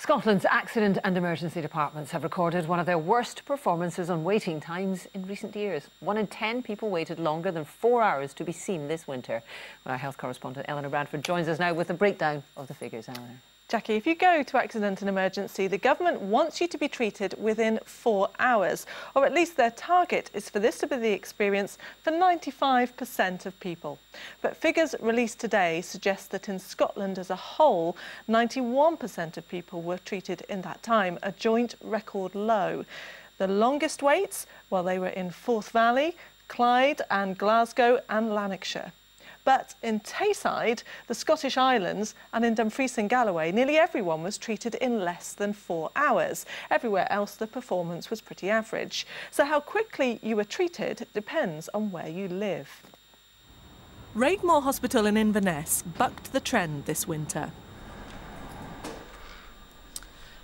Scotland's accident and emergency departments have recorded one of their worst performances on waiting times in recent years. 1 in 10 people waited longer than 4 hours to be seen this winter. Well, our health correspondent Eleanor Bradford joins us now with a breakdown of the figures. Eleanor. Jackie, if you go to accident and emergency, the government wants you to be treated within 4 hours, or at least their target is for this to be the experience for 95% of people. But figures released today suggest that in Scotland as a whole, 91% of people were treated in that time, a joint record low. The longest waits, well, they were in Forth Valley, Clyde and Glasgow and Lanarkshire. But in Tayside, the Scottish Islands and in Dumfries and Galloway, nearly everyone was treated in less than 4 hours. Everywhere else, the performance was pretty average. So how quickly you were treated depends on where you live. Raigmore Hospital in Inverness bucked the trend this winter.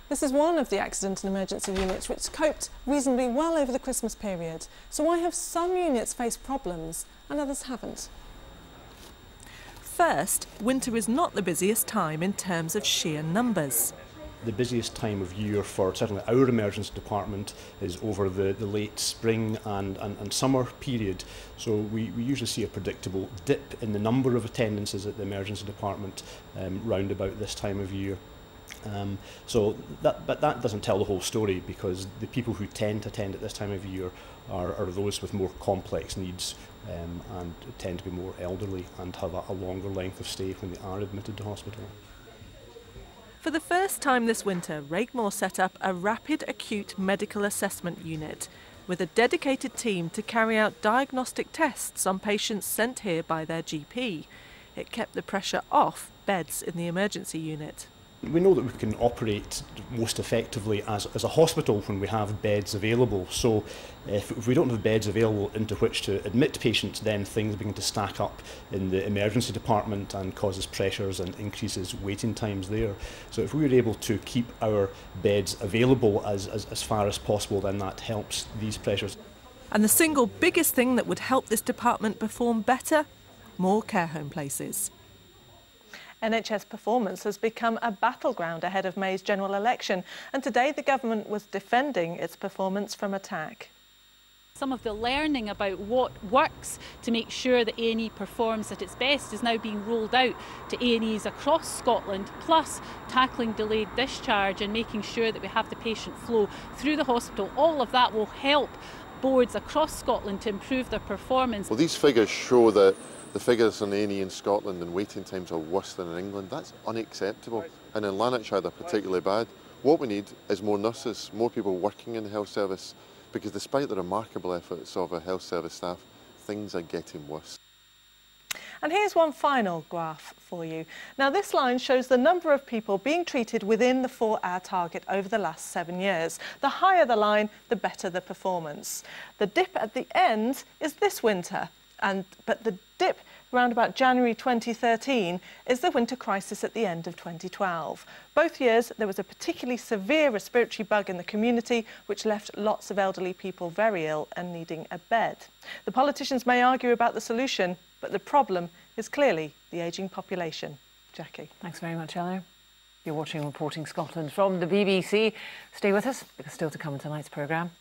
This is one of the accident and emergency units which coped reasonably well over the Christmas period. So why have some units faced problems and others haven't? First, winter is not the busiest time in terms of sheer numbers. The busiest time of year for certainly our emergency department is over the late spring and summer period. So we usually see a predictable dip in the number of attendances at the emergency department round about this time of year. But that doesn't tell the whole story, because the people who tend to attend at this time of year are those with more complex needs and tend to be more elderly and have a longer length of stay when they are admitted to hospital. For the first time this winter, Raigmore set up a rapid acute medical assessment unit with a dedicated team to carry out diagnostic tests on patients sent here by their GP. It kept the pressure off beds in the emergency unit. We know that we can operate most effectively as a hospital when we have beds available. So if we don't have beds available into which to admit patients, then things begin to stack up in the emergency department and causes pressures and increases waiting times there. So if we were able to keep our beds available as far as possible, then that helps these pressures. And the single biggest thing that would help this department perform better? More care home places. NHS performance has become a battleground ahead of May's general election, and today the government was defending its performance from attack. Some of the learning about what works to make sure that A&E performs at its best is now being rolled out to A&Es across Scotland, plus tackling delayed discharge and making sure that we have the patient flow through the hospital. All of that will help boards across Scotland to improve their performance. Well, these figures show that the figures on A&E in Scotland and waiting times are worse than in England. That's unacceptable. And in Lanarkshire, they're particularly bad. What we need is more nurses, more people working in the health service, because despite the remarkable efforts of our health service staff, things are getting worse. And here's one final graph for you. Now, this line shows the number of people being treated within the 4-hour target over the last 7 years. The higher the line, the better the performance. The dip at the end is this winter. But the dip around about January 2013 is the winter crisis at the end of 2012. Both years there was a particularly severe respiratory bug in the community which left lots of elderly people very ill and needing a bed. The politicians may argue about the solution, but the problem is clearly the ageing population. Jackie. Thanks very much, Eleanor. You're watching Reporting Scotland from the BBC. Stay with us, because still to come in tonight's programme.